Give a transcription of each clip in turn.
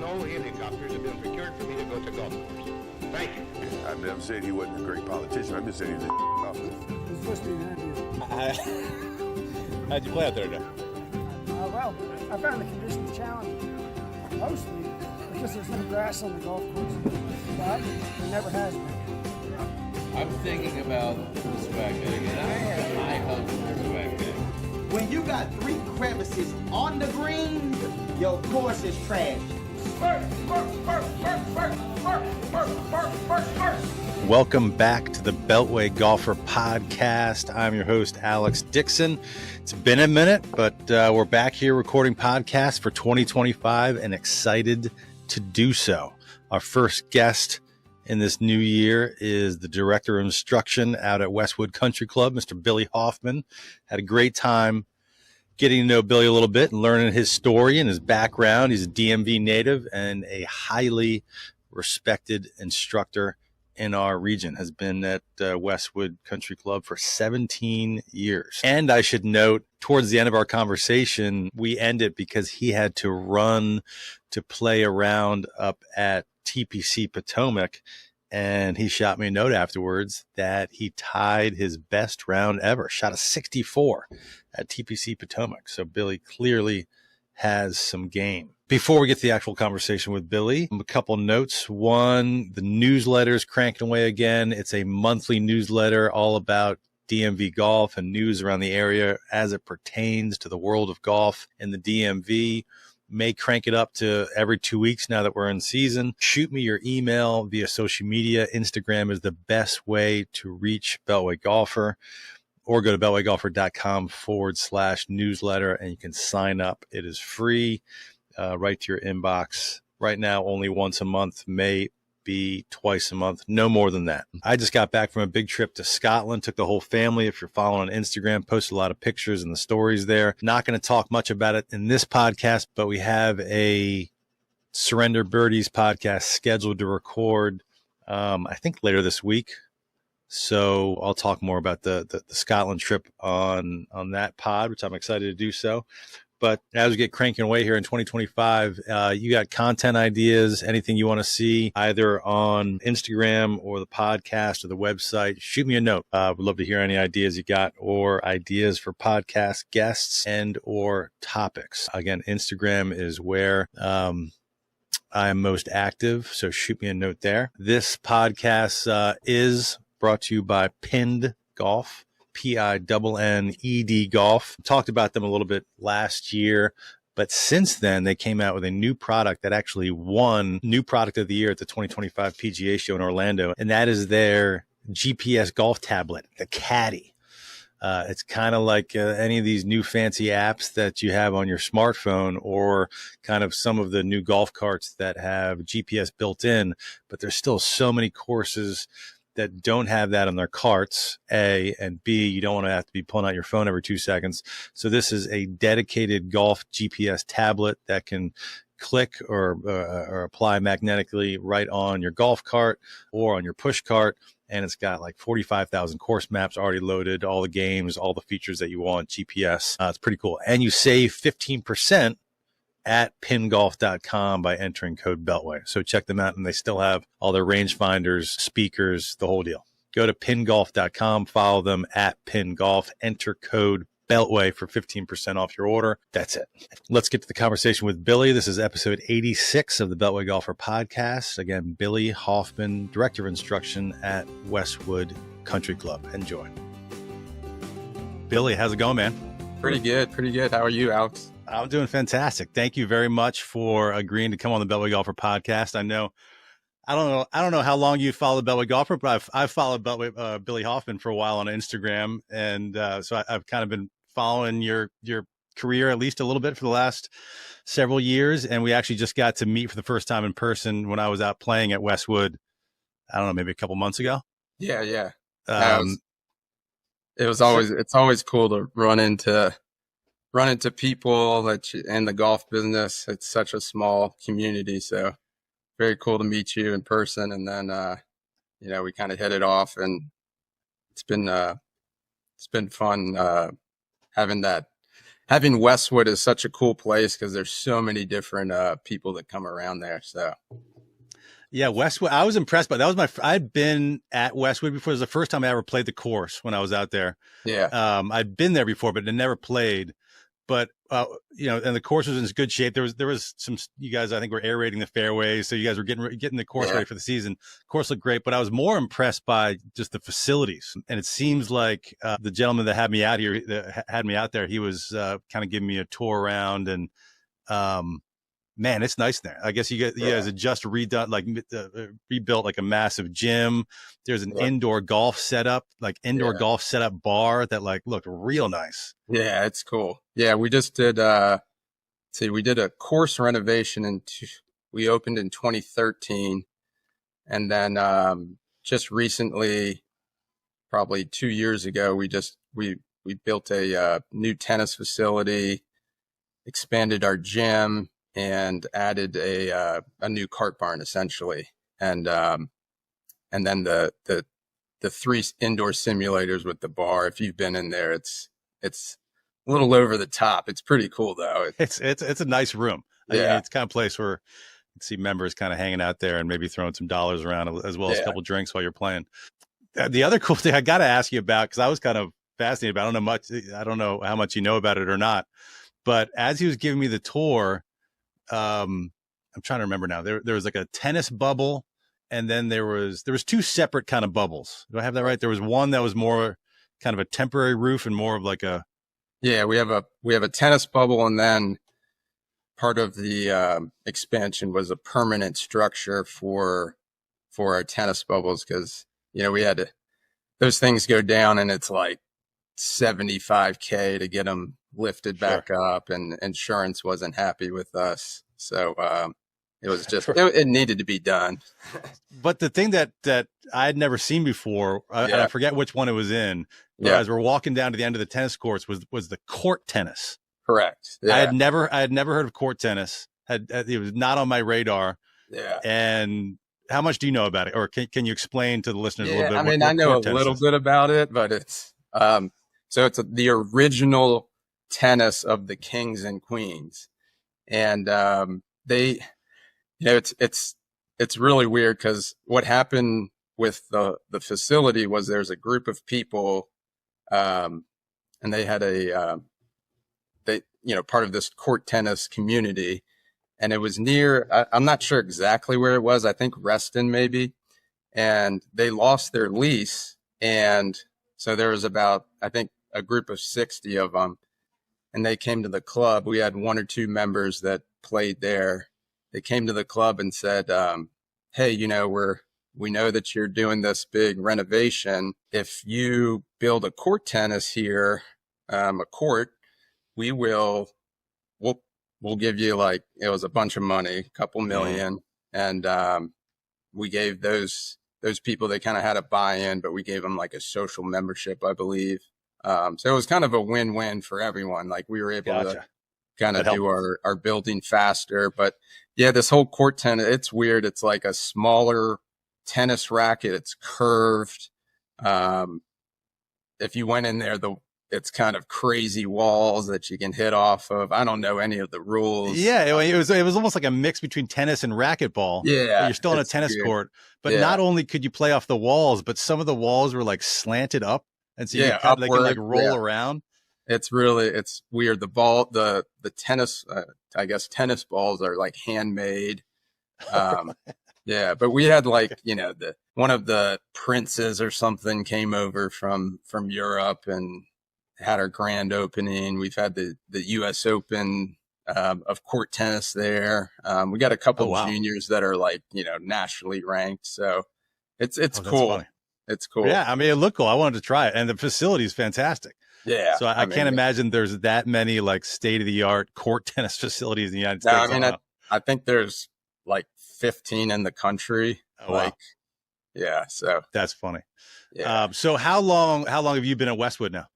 no helicopters have been procured for me to go to golf course. Thank you. I've never said he wasn't a great politician. I'm just saying he's a officer. He's supposed to be an interview. How'd you play out there today? Well, I found the conditions challenging, mostly because there's no grass on the golf course, but there never has been. I'm thinking about swag bag, and I have high hopes for swag bag. When you got 3 crevices on the green, your course is trash. Welcome back to the Beltway Golfer Podcast. I'm your host, Alex Dixon. It's been a minute, but we're back here recording podcasts for 2025 and excited to do so. Our first guest in this new year is the Director of Instruction out at Westwood Country Club, Mr. Billy Hoffman. Had a great time getting to know Billy a little bit and learning his story and his background. He's a DMV native and a highly respected instructor in our region. Has been at Westwood Country Club for 17 years. And I should note, towards the end of our conversation, we ended because he had to run to play around up at TPC Potomac, and he shot me a note afterwards that he tied his best round ever, shot a 64 at TPC Potomac. So Billy clearly has some game. Before we get to the actual conversation with Billy, a couple notes. One, the newsletter is cranking away again. It's a monthly newsletter all about DMV golf and news around the area as it pertains to the world of golf in the DMV. May crank it up to every 2 weeks now that we're in season. Shoot me your email via social media. Instagram is the best way to reach Beltway Golfer, or go to beltwaygolfer.com/newsletter and you can sign up. It is free, right to your inbox. Right now, only once a month, may be twice a month, no more than that. I just got back from a big trip to Scotland, took the whole family. If you're following on Instagram, posted a lot of pictures and the stories there. Not going to talk much about it in this podcast, but we have a Surrender Birdies podcast scheduled to record, I think later this week. So I'll talk more about the Scotland trip on that pod, which I'm excited to do so. But as we get cranking away here in 2025, you got content ideas, anything you want to see either on Instagram or the podcast or the website, shoot me a note. We'd love to hear any ideas you got or ideas for podcast guests and or topics. Again, Instagram is where I am most active, so shoot me a note there. This podcast is brought to you by Pinned Golf. PINNED Golf. Talked about them a little bit last year, but since then they came out with a new product that actually won New Product of the Year at the 2025 PGA Show in Orlando, and that is their GPS golf tablet, the Caddy. It's kind of like any of these new fancy apps that you have on your smartphone, or kind of some of the new golf carts that have GPS built in, but there's still so many courses that don't have that on their carts, A, and B, you don't want to have to be pulling out your phone every 2 seconds. So this is a dedicated golf GPS tablet that can click or apply magnetically right on your golf cart or on your push cart. And it's got like 45,000 course maps already loaded, all the games, all the features that you want, GPS. It's pretty cool. And you save 15% at pingolf.com by entering code Beltway. So check them out, and they still have all their rangefinders, speakers, the whole deal. Go to pingolf.com, follow them at pingolf, enter code Beltway for 15% off your order. That's it. Let's get to the conversation with Billy. This is episode 86 of the Beltway Golfer Podcast. Again, Billy Hoffman, Director of Instruction at Westwood Country Club. Enjoy. Billy, how's it going, man? Pretty good. How are you, Alex? I'm doing fantastic. Thank you very much for agreeing to come on the Beltway Golfer Podcast. I don't know how long you followed Beltway Golfer, but I've followed Billy Hoffman for a while on Instagram, and so I've kind of been following your career at least a little bit for the last several years. And we actually just got to meet for the first time in person when I was out playing at Westwood. I don't know, maybe a couple months ago. Yeah. It's always cool to run into people in the golf business. It's such a small community, so very cool to meet you in person. And then, we kind of hit it off, and it's been fun having that having Westwood is such a cool place because there's so many different people that come around there. So Yeah, Westwood. I was impressed by that. Was I'd been at Westwood before. It was the first time I ever played the course when I was out there. yeah, I'd been there before, but I never played. But and the course was in good shape. There was some, you guys I think were aerating the fairways, so you guys were getting the course ready for the season. The course looked great, but I was more impressed by just the facilities. And it seems like the gentleman that had me out there, he was kind of giving me a tour around, and man, it's nice there. I guess you guys had just rebuilt like a massive gym. There's an indoor golf setup, golf setup bar that looked real nice. Yeah, it's cool. Yeah, we just did. We did a course renovation we opened in 2013, and then just recently, probably 2 years ago, we built a new tennis facility, expanded our gym, and added a new cart barn essentially, and then the 3 indoor simulators with the bar. If you've been in there, it's a little over the top. It's pretty cool though. It's a nice room. Yeah. I mean, it's kind of place where you can see members kind of hanging out there and maybe throwing some dollars around, as well as a couple drinks while you're playing. The other cool thing I got to ask you about, because I was kind of fascinated, but I don't know how much you know about it or not, but as he was giving me the tour, I'm trying to remember now. There was like a tennis bubble, and then there was 2 separate kind of bubbles. Do I have that right? There was one that was more kind of a temporary roof and more of like a. Yeah, we have a tennis bubble, and then part of the expansion was a permanent structure for our tennis bubbles, because we had those things go down, and it's like $75K to get them lifted back up, and insurance wasn't happy with us, so it was just it needed to be done. But the thing that I had never seen before, I forget which one it was in, but as we're walking down to the end of the tennis courts, was the court tennis. Correct. Yeah. I had never heard of court tennis. It was not on my radar. Yeah. And how much do you know about it, or can you explain to the listeners a little bit? I mean, I know a little bit about it, but it's so it's the original tennis of the kings and queens, and they, it's really weird, because what happened with the facility was there's a group of people, and they had part of this court tennis community, and it was near, I'm not sure exactly where it was. I think Reston maybe, and they lost their lease, and so there was about, I think, a group of 60 of them, and they came to the club. We had 1 or 2 members that played there. They came to the club and said, hey, we know that you're doing this big renovation. If you build a court tennis here, a court, we'll give you, like, it was a bunch of money, a couple million. And we gave those people, they kind of had a buy-in, but we gave them like a social membership, I believe. So it was kind of a win-win for everyone. Like, we were able to kind of do our building faster. But yeah, this whole court tennis, it's weird. It's like a smaller tennis racket. It's curved. If you went in there, it's kind of crazy walls that you can hit off of. I don't know any of the rules. Yeah, it was almost like a mix between tennis and racquetball. Yeah, you're still in a tennis court, but not only could you play off the walls, but some of the walls were like slanted up, and so you could roll around. It's weird. The ball, the tennis, I guess tennis balls are like handmade. Yeah, but we had like, one of the princes or something came over from Europe and had our grand opening. We've had the US Open of court tennis there. We got a couple of juniors that are like, nationally ranked. So it's cool. Funny. It's cool. Yeah, I mean, it looked cool. I wanted to try it, and the facility is fantastic. Yeah. So I can't imagine there's that many like state-of-the-art court tennis facilities in the United States. I mean, I think there's like 15 in the country. Oh, wow. Yeah. So that's funny. Yeah. So how long have you been at Westwood now?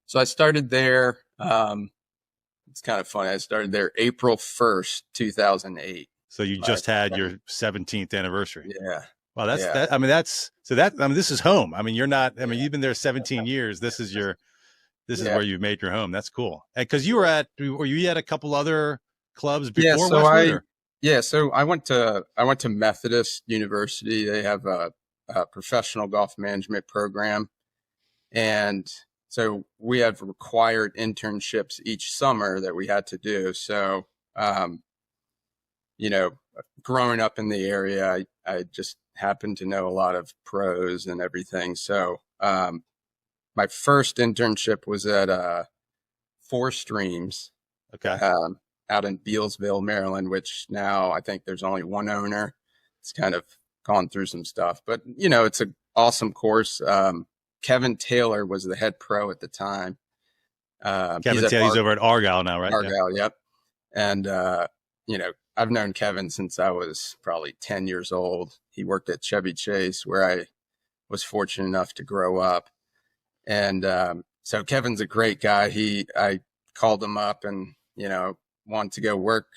So I started there. It's kind of funny. I started there April 1st, 2008. So you just had your 17th anniversary. Yeah. Wow. This is home. I mean, you've been there 17 years. This is your this is Yeah. where you've made your home. That's cool. Because were you at a couple other clubs Yeah, before so Westwood? so I went to Methodist University. They have a professional golf management program, and so we have required internships each summer that we had to do. So, you know, growing up in the area, I just happened to know a lot of pros and everything. So, my first internship was at Four Streams, Okay. out in Bealsville, Maryland, which now I think there's only one owner. It's kind of gone through some stuff, but you know, it's an awesome course. Kevin Taylor was the head pro at the time. Kevin Taylor's over at Argyle now, right? Argyle, yep. And, you know, I've known Kevin since I was probably 10 years old. He worked at Chevy Chase, where I was fortunate enough to grow up. And so Kevin's a great guy. I called him up and, you know, wanted to go work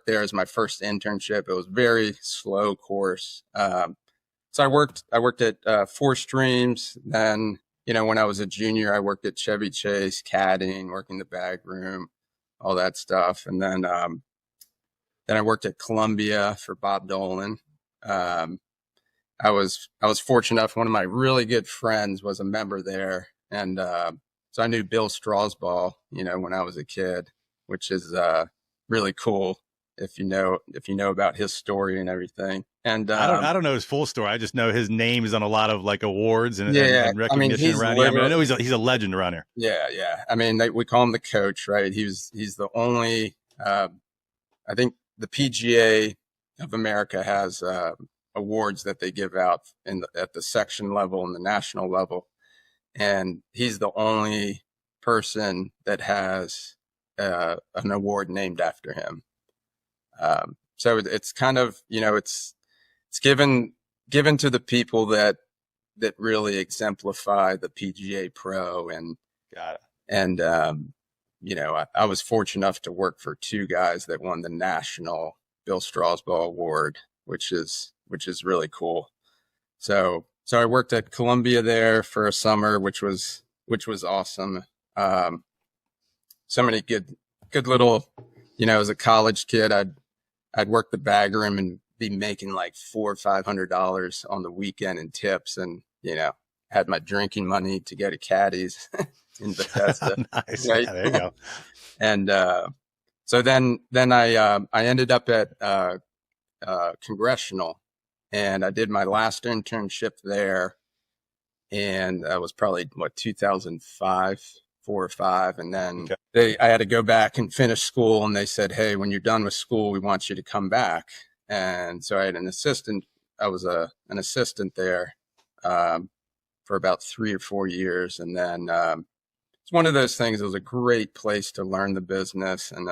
there as my first internship. It was a very slow course. So I worked at Four Streams. Then, you know, when I was a junior, I worked at Chevy Chase, caddying, working the bag room, all that stuff. And then I worked at Columbia for Bob Dolan. I was fortunate enough. One of my really good friends was a member there, and so I knew Bill Strasball, you know, when I was a kid, which is really cool if you know about his story and everything. And I don't know his full story. I just know his name is on a lot of like awards and recognition he's around here. I mean, I know he's a legend around here. Yeah. I mean, we call him the coach, right? He's the only. I think the PGA of America has awards that they give out at the section level and the national level, and he's the only person that has an award named after him. So it's kind of, you know, it's given to the people that really exemplify the PGA Pro. And Got it. And you know, I was fortunate enough to work for two guys that won the national Bill Strasball Award, which is really cool. So I worked at Columbia there for a summer, which was awesome. So many good little, you know, as a college kid, I'd work the bag room and be making like $400 or $500 on the weekend in tips, and you know, had my drinking money to go to caddies in Bethesda. Nice. Right? Yeah, there you go. And so then I ended up at Congressional, and I did my last internship there, and that was probably 2005. 4 or 5, and then I had to go back and finish school, and they said, hey, when you're done with school, we want you to come back. And so I had an assistant. I was an assistant there for about 3 or 4 years, and then it's one of those things. It was a great place to learn the business, and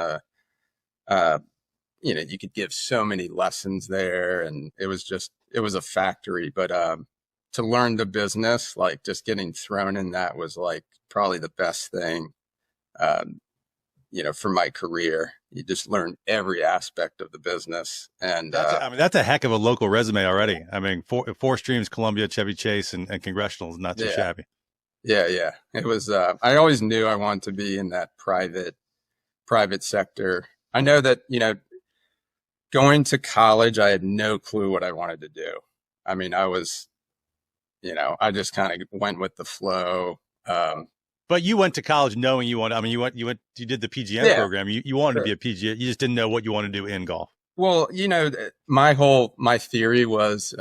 you know, you could give so many lessons there, and it was a factory. But to learn the business, like just getting thrown in that was like probably the best thing, you know, for my career. You just learn every aspect of the business. And that's a heck of a local resume already. I mean, Four Streams, Columbia, Chevy Chase, and Congressional is not too shabby. Yeah. It was, I always knew I wanted to be in that private sector. I know that, you know, going to college, I had no clue what I wanted to do. I mean, I was, you know, I just kind of went with the flow. But you went to college knowing you wanted. I mean, you did the PGM program. You wanted to be a PGA. You just didn't know what you wanted to do in golf. Well, you know, my theory was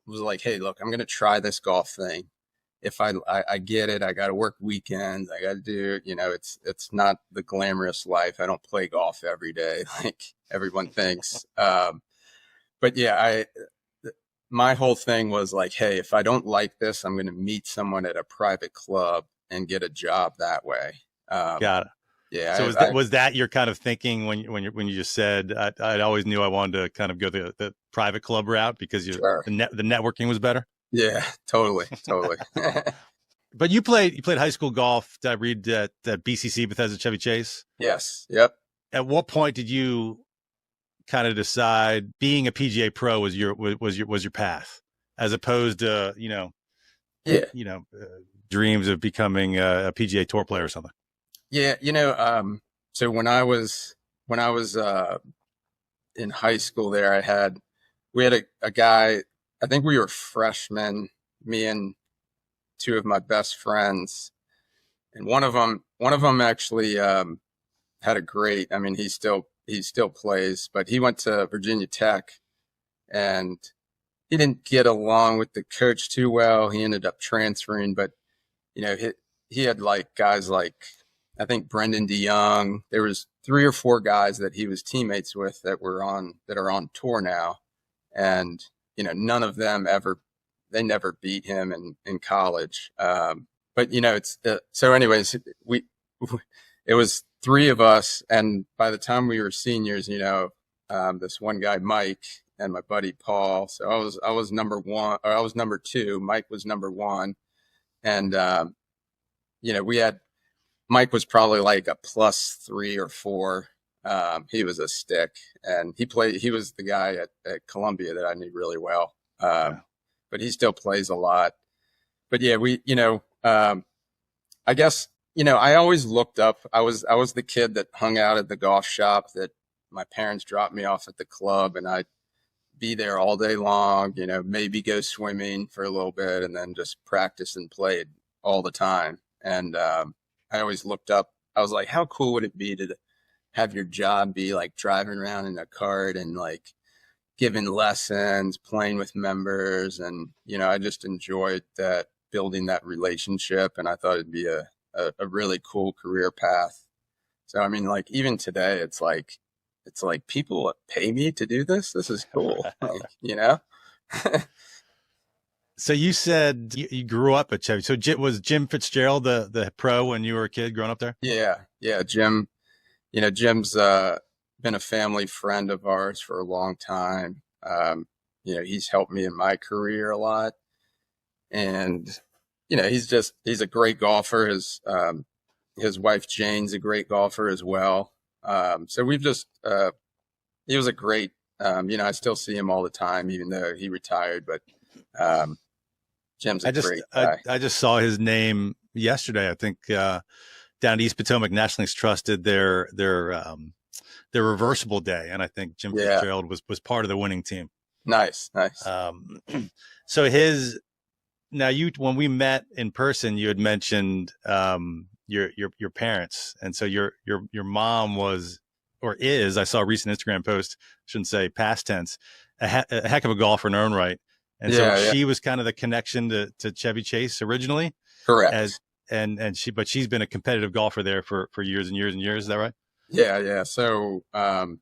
like, hey, look, I'm going to try this golf thing. If I get it, I got to work weekends. I got to do, you know, it's not the glamorous life. I don't play golf every day like everyone thinks. But yeah, my whole thing was like, hey, if I don't like this, I'm going to meet someone at a private club and get a job that way. Got it. Yeah. So was that your kind of thinking when you just said I always knew I wanted to kind of go the private club route because the networking was better? Yeah, totally. But you played high school golf. Did I read that BCC, Bethesda Chevy Chase? Yes. Yep. At what point did you kind of decide being a PGA pro was your path, as opposed to dreams of becoming a PGA Tour player or something? Yeah, so when I was in high school there, we had a guy, I think we were freshmen, me and two of my best friends, and one of them actually had a great, I mean, he still plays, but he went to Virginia Tech, and he didn't get along with the coach too well. He ended up transferring, but he had like guys like, I think Brendan DeYoung. There was 3 or 4 guys that he was teammates with that are on tour now, and none of them they never beat him in college. But it's so anyways, it was 3 of us, and by the time we were seniors, this one guy Mike and my buddy Paul. So I was number 1, or I was number 2. Mike was number 1, and we had. Mike was probably like a +3 or 4. He was a stick, and he was the guy at Columbia that I knew really well. But he still plays a lot. But yeah, I guess, I always looked up. I was the kid that hung out at the golf shop that my parents dropped me off at the club, and I'd be there all day long, maybe go swimming for a little bit and then just practice and played all the time. And, I always looked up. I was like, how cool would it be to have your job be like driving around in a cart and like giving lessons, playing with members. And, I just enjoyed that, building that relationship. And I thought it'd be a really cool career path. So, I mean, like even today, it's like people pay me to do this. This is cool, So you said you grew up at Chevy. So was Jim Fitzgerald the pro when you were a kid growing up there? Yeah. Jim, Jim's been a family friend of ours for a long time. He's helped me in my career a lot, and he's a great golfer. His wife Jane's a great golfer as well. So we've just he was a great. I still see him all the time, even though he retired, but. Jim's a great guy. I just saw his name yesterday. I think down at East Potomac, National Links Trust did their reversible day, and I think Jim Fitzgerald was part of the winning team. Nice. So when we met in person, you had mentioned your parents, and so your mom was or is, I saw a recent Instagram post, shouldn't say past tense, a heck of a golfer in her own right. And so she was kind of the connection to Chevy Chase originally. Correct. But she's been a competitive golfer there for years and years and years. Is that right? Yeah. So, kind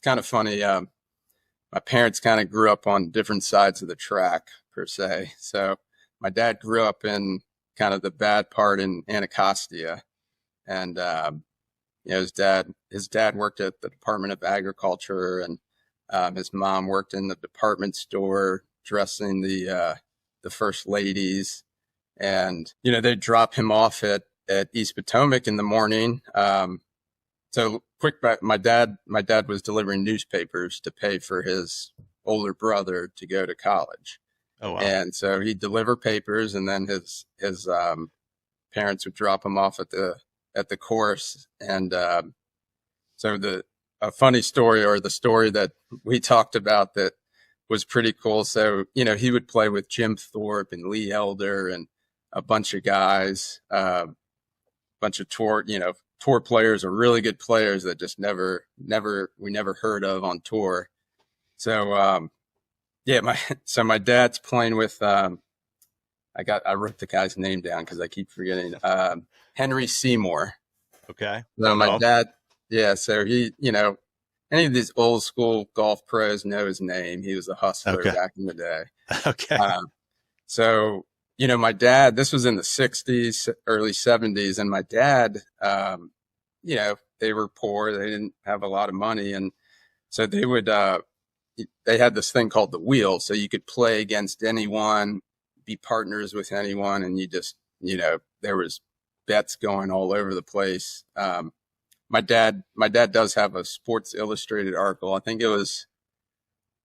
of funny. My parents kind of grew up on different sides of the track per se. So my dad grew up in kind of the bad part in Anacostia, and, his dad worked at the Department of Agriculture, and, his mom worked in the department store, dressing the first ladies, and they'd drop him off at East Potomac in the morning. So quick back, my dad was delivering newspapers to pay for his older brother to go to college. Oh wow. And so he'd deliver papers, and then his parents would drop him off at the course. And so a funny story, or the story that we talked about that was pretty cool. So, he would play with Jim Thorpe and Lee Elder and a bunch of guys, bunch of tour players or really good players that just we never heard of on tour. So, my dad's playing with, I wrote the guy's name down cause I keep forgetting, Henry Seymour. Okay. So my dad, so he, any of these old school golf pros know his name. He was a hustler back in the day. Okay. So, my dad, this was in the 60s, early 70s. And my dad, they were poor. They didn't have a lot of money. And so they had this thing called the wheel. So you could play against anyone, be partners with anyone. And you just, there was bets going all over the place. My dad does have a Sports Illustrated article. I think it was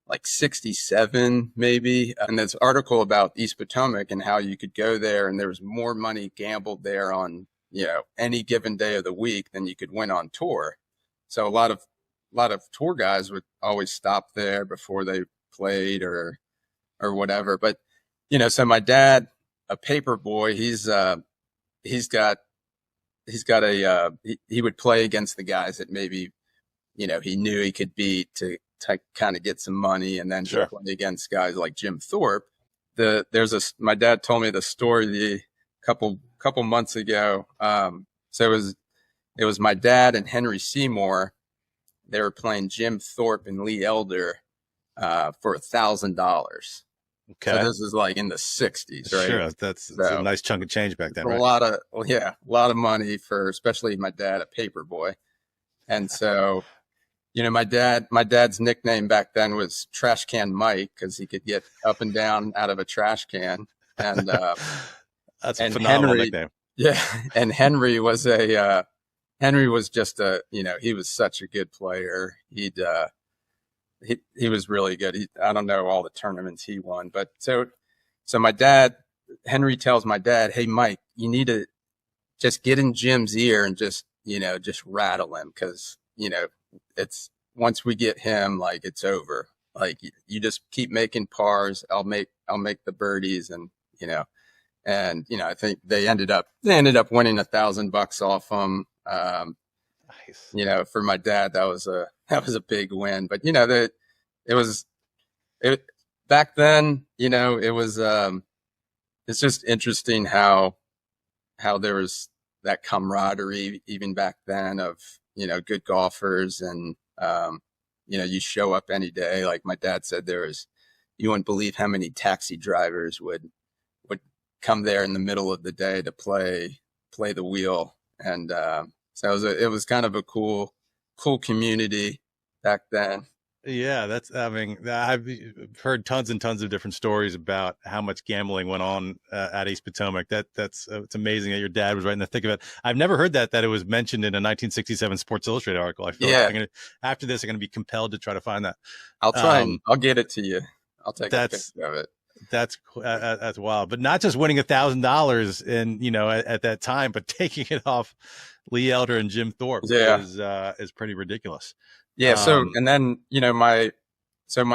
like 67 maybe. And this article about East Potomac and how you could go there and there was more money gambled there on, any given day of the week than you could win on tour. So a lot of tour guys would always stop there before they played or whatever. But, so my dad, a paper boy, he would play against the guys that maybe, he knew he could beat to kind of get some money, and then Sure. play against guys like Jim Thorpe. My dad told me the story a couple months ago. So it was my dad and Henry Seymour. They were playing Jim Thorpe and Lee Elder for $1,000. Okay. So this is like in the 60s, right? Sure. That's a nice chunk of change back then, right? A lot of money for especially my dad, a paper boy. And so, my dad's nickname back then was Trash Can Mike because he could get up and down out of a trash can. And That's a and phenomenal Henry- nickname. yeah, and Henry was just he was such a good player. He was really good. I don't know all the tournaments he won, but so my dad, Henry tells my dad, "Hey, Mike, you need to just get in Jim's ear and just rattle him. Cause it's once we get him, like it's over. Like you just keep making pars. I'll make the birdies and I think they ended up winning $1,000 off him. Nice. For my dad, that was a big win, but back then, it was, it's just interesting how there was that camaraderie even back then of, good golfers and, you show up any day. Like my dad said, you wouldn't believe how many taxi drivers would come there in the middle of the day to play the wheel. And, so it was kind of a cool community back then. Yeah, I've heard tons and tons of different stories about how much gambling went on at East Potomac. It's amazing that your dad was right in the thick of it. I've never heard that it was mentioned in a 1967 Sports Illustrated article. I feel like after this, I'm going to be compelled to try to find that. I'll try and I'll get it to you. I'll take a picture of it. That's wild. But not just winning $1,000 in, at that time, but taking it off Lee Elder and Jim Thorpe is pretty ridiculous. Yeah. So, and then, my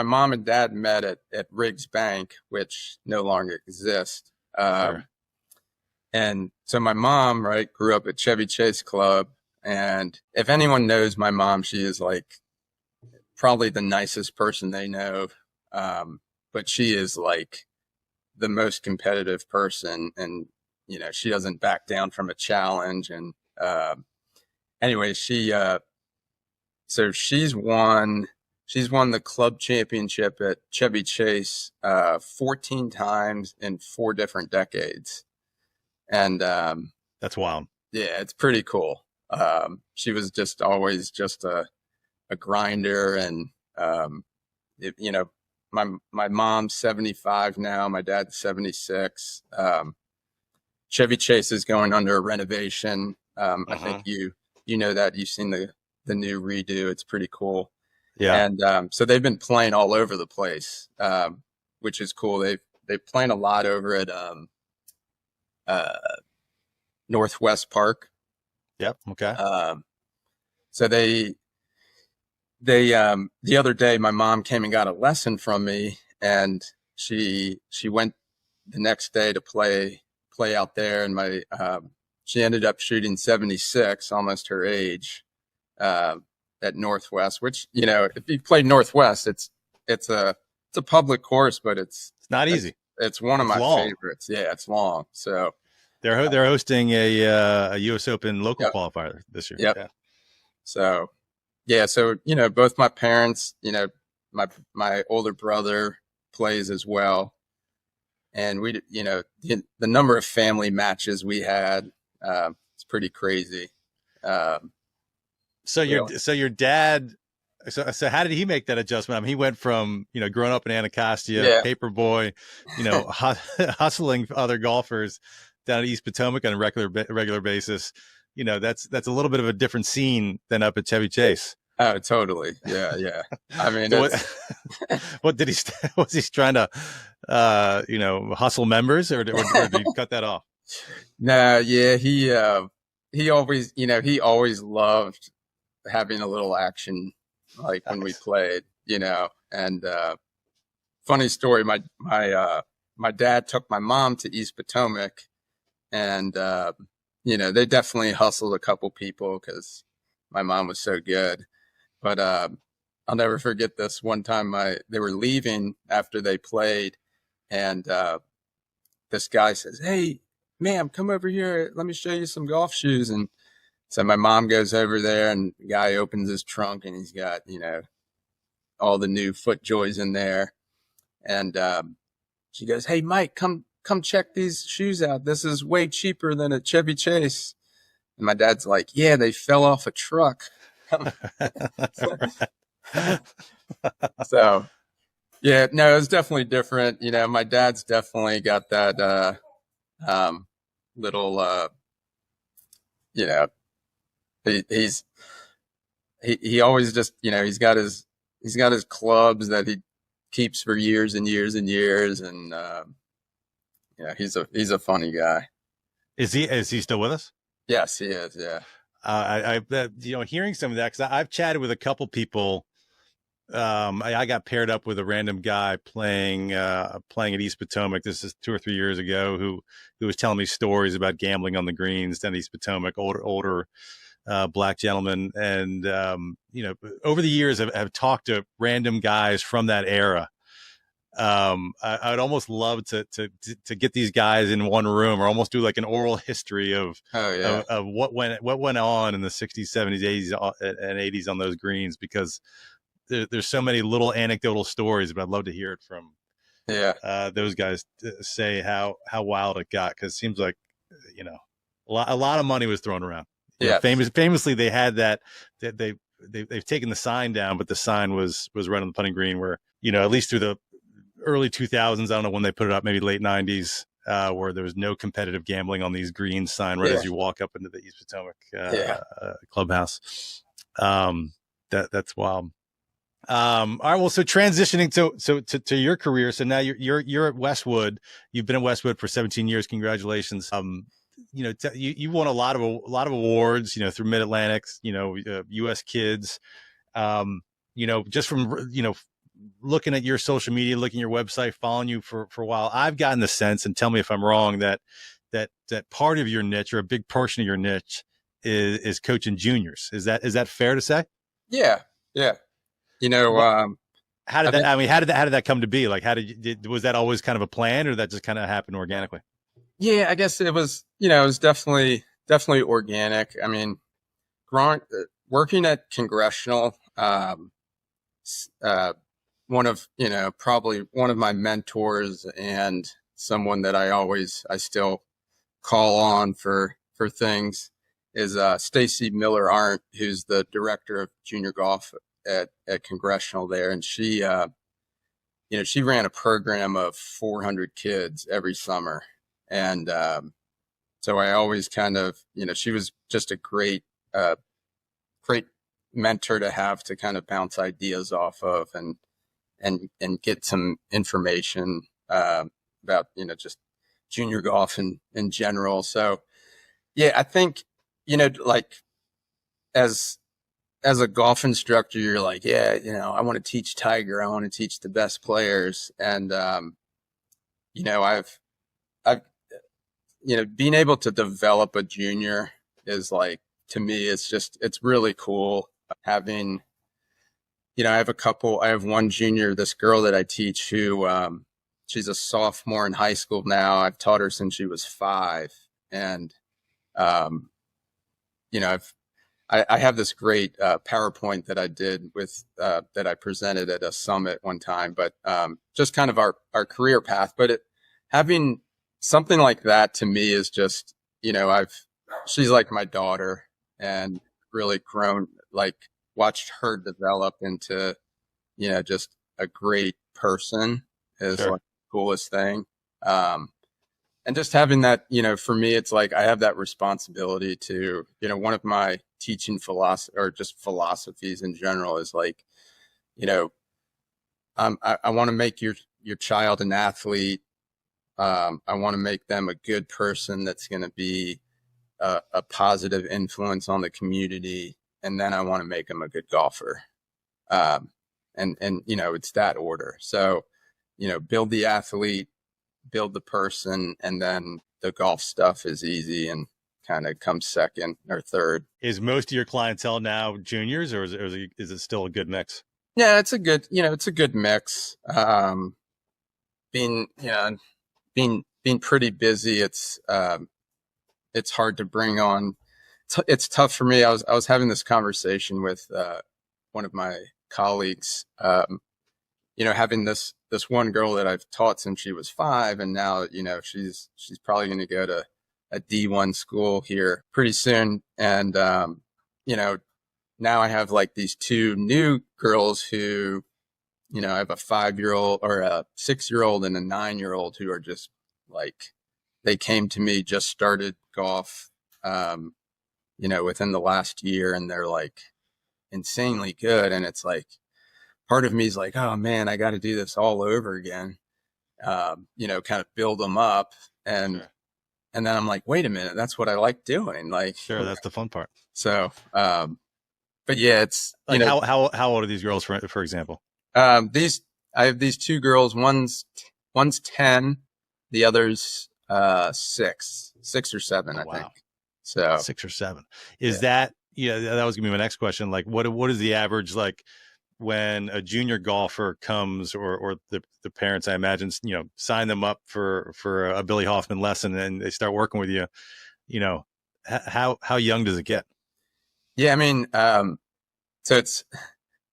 mom and dad met at Riggs Bank, which no longer exists. Sure. And so my mom, right, grew up at Chevy Chase Club. And if anyone knows my mom, she is like probably the nicest person they know. But she is like the most competitive person, and, she doesn't back down from a challenge. And, anyway, so she's won the club championship at Chevy Chase 14 times in 4 different decades. And that's wild. Yeah, it's pretty cool. She was just always just a grinder, and my mom's 75 now, my dad's 76. Chevy Chase is going under a renovation. I think you know that you've seen the new redo. It's pretty cool. Yeah. And so they've been playing all over the place, which is cool. They've playing a lot over at Northwest Park. Yep. Okay. So they the other day my mom came and got a lesson from me, and she went the next day to play out there, and she ended up shooting 76, almost her age. At Northwest, which, if you play Northwest, it's a public course, but it's not easy. It's one of my favorites. Yeah, it's long. So they're hosting a U.S. Open local qualifier this year. Yep. Yeah. So both my parents, my older brother plays as well, and we, the number of family matches we had, it's pretty crazy. So your dad, so how did he make that adjustment? I mean, he went from, growing up in Anacostia, paper boy, hustling other golfers down at East Potomac on a regular basis. That's a little bit of a different scene than up at Chevy Chase. Oh, totally. Yeah, yeah. I mean, So it's, what did he? Was he trying to, hustle members, or did he cut that off? no, yeah, he always, he always loved having a little action, like when we Nice. played, and funny story, my dad took my mom to East Potomac, and they definitely hustled a couple people because my mom was so good. But I'll never forget this one time they were leaving after they played, and this guy says, "Hey, ma'am, come over here. Let me show you some golf shoes." And so my mom goes over there, and the guy opens his trunk, and he's got, all the new FootJoys in there. And she goes, "Hey, Mike, come check these shoes out. This is way cheaper than at Chevy Chase." And my dad's like, "Yeah, they fell off a truck." So, yeah, no, it was definitely different. My dad's definitely got that little, he always just, he's got his clubs that he keeps for years and years and years, and he's a funny guy. Is he still with us? Yes, he is. Yeah. Hearing some of that, because I've chatted with a couple people. I got paired up with a random guy playing at East Potomac. This is 2 or 3 years ago. Who was telling me stories about gambling on the greens down East Potomac. Older black gentleman, and over the years I've talked to random guys from that era. I'd almost love to get these guys in one room, or almost do like an oral history of what went on in the 60s, 70s, 80s, and 80s on those greens, because there's so many little anecdotal stories, but I'd love to hear it from those guys to say how wild it got, because it seems like a lot of money was thrown around. Yeah, famously they had that they've taken the sign down, but the sign was right on the putting green, where at least through the early 2000s, I don't know when they put it up, maybe late 90s, where there was no competitive gambling on these greens sign right as you walk up into the East Potomac clubhouse. That's wild. All right. Well, so transitioning to your career. So now you're at Westwood. You've been at Westwood for 17 years. Congratulations. You won a lot of awards, through Mid-Atlantic, US Kids, just from, looking at your social media, looking at your website, following you for a while, I've gotten the sense, and tell me if I'm wrong, that part of your niche, or a big portion of your niche, is coaching juniors. Is that fair to say? Yeah. Yeah. How did that come to be? Like, was that always kind of a plan, or that just kind of happened organically? Yeah, I guess it was, it was definitely organic. I mean, working at Congressional, probably one of my mentors, and someone that I still call on for things, is Stacy Miller Arndt, who's the director of junior golf at Congressional there. And she ran a program of 400 kids every summer. And so I always kind of, she was just a great mentor to have, to kind of bounce ideas off of, and get some information about, just junior golf in general. So, yeah, I think, like as a golf instructor, you're like, I want to teach Tiger. I want to teach the best players. And, being able to develop a junior is, like, to me, it's really cool having, I have one junior, this girl that I teach, who, she's a sophomore in high school now. I've taught her since she was 5. And, I have this great PowerPoint that I did with that I presented at a summit one time, but just kind of our career path. But having something like that, to me, is just, she's like my daughter, and really grown, like, watched her develop into, just a great person is like the coolest thing. and just having that, for me, it's like I have that responsibility to, one of my teaching philosophy or just philosophies in general is like, I want to make your child an athlete. I want to make them a good person that's going to be a positive influence on the community. And then I want to make them a good golfer. And it's that order. So, build the athlete, build the person, and then the golf stuff is easy and kind of comes second or third. Is most of your clientele now juniors, or is it still a good mix? Yeah, it's a good mix. Being pretty busy, it's hard to bring on. It's tough for me. I was having this conversation with one of my colleagues. Having this one girl that I've taught since she was 5, and now she's probably going to go to a D1 school here pretty soon, and now I have like these 2 new girls who, I have a 5-year-old or a 6-year-old and a 9-year-old who are just like, they came to me, just started golf, within the last year, and they're like insanely good. And it's like, part of me is like, oh man, I got to do this all over again. Kind of build them up. And, sure. And then I'm like, wait a minute, that's what I like doing. Like, sure. That's the fun part. So, but yeah, it's like, how old are these girls, for example? I have these 2 girls. One's 10, the other's 6 or 7, I think. So 6 or 7. Is that that was gonna be my next question. Like, what is the average, like, when a junior golfer comes, or the parents, I imagine, sign them up for a Billy Hoffman lesson, and they start working with you, how young does it get? Yeah, I mean, so it's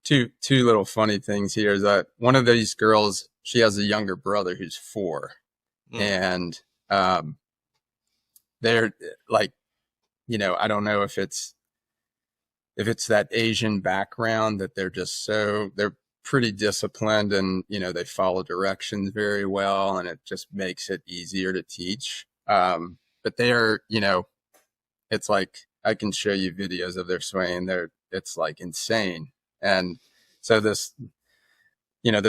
two little funny things here is that one of these girls, she has a younger brother who's 4, and they're like, I don't know if it's that Asian background that they're pretty disciplined, and they follow directions very well, and it just makes it easier to teach. But they are, it's like, I can show you videos of their swing. It's like insane. And so this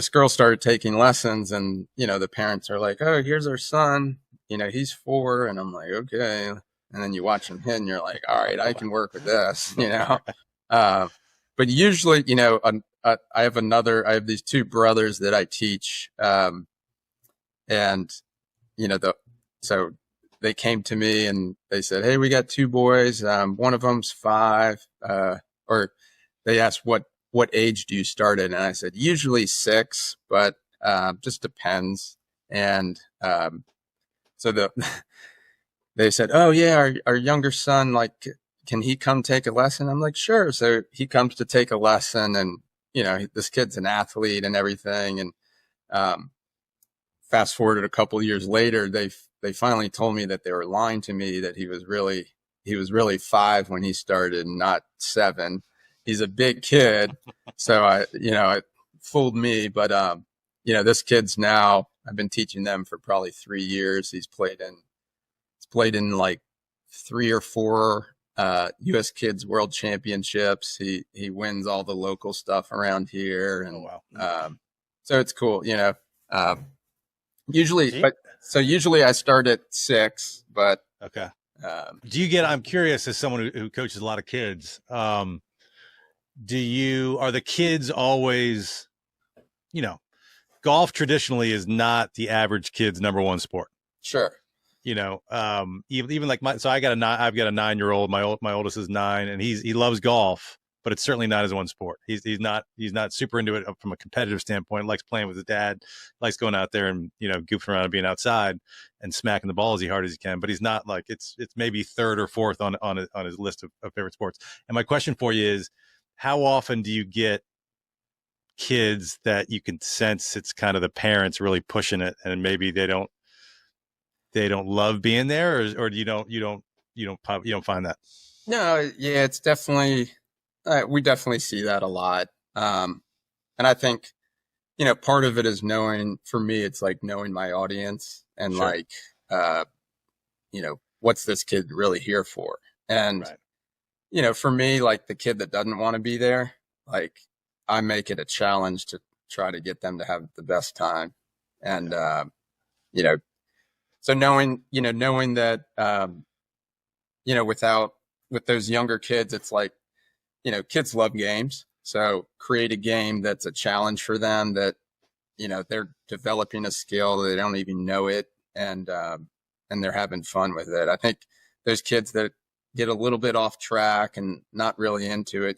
girl started taking lessons, and, the parents are like, oh, here's our son, he's 4. And I'm like, okay. And then you watch him hit, and you're like, all right, I can work with this, but usually, I have these 2 brothers that I teach. And, so they came to me and they said, hey, we got 2 boys. One of them's 5, or they asked, what age do you start at? And I said, usually 6, but, just depends. And, so they said, oh yeah, our younger son, like, can he come take a lesson? I'm like, sure. So he comes to take a lesson, and, this kid's an athlete and everything. And, fast forward a couple of years later, they finally told me that they were lying to me, that he was really 5 when he started, not 7. He's a big kid. So it fooled me, but, this kid's now, I've been teaching them for probably 3 years. He's played in like 3 or 4, U.S. Kids World Championships. He wins all the local stuff around here. And, so it's cool, usually I start at 6, but okay. I'm curious, as someone who coaches a lot of kids, are the kids always, golf traditionally is not the average kid's number 1 sport. Sure. Even like I've got a 9-year-old, my oldest is 9, and he loves golf, but it's certainly not his 1 sport. He's not super into it from a competitive standpoint. Likes playing with his dad, likes going out there and, goofing around and being outside and smacking the ball as hard as he can, but he's not like, it's maybe 3rd or 4th on his list of favorite sports. And my question for you is, how often do you get kids that you can sense it's kind of the parents really pushing it, and maybe they don't love being there, or you don't find that? No, yeah, it's definitely, we definitely see that a lot. And I think, part of it is knowing, for me, it's like knowing my audience, and sure. Like, what's this kid really here for? And, Right. For me, like the kid that doesn't want to be there, like I make it a challenge to try to get them to have the best time. And, so knowing that, with those younger kids, it's like, kids love games. So create a game that's a challenge for them that, they're developing a skill, they don't even know it. And they're having fun with it. I think those kids that get a little bit off track and not really into it,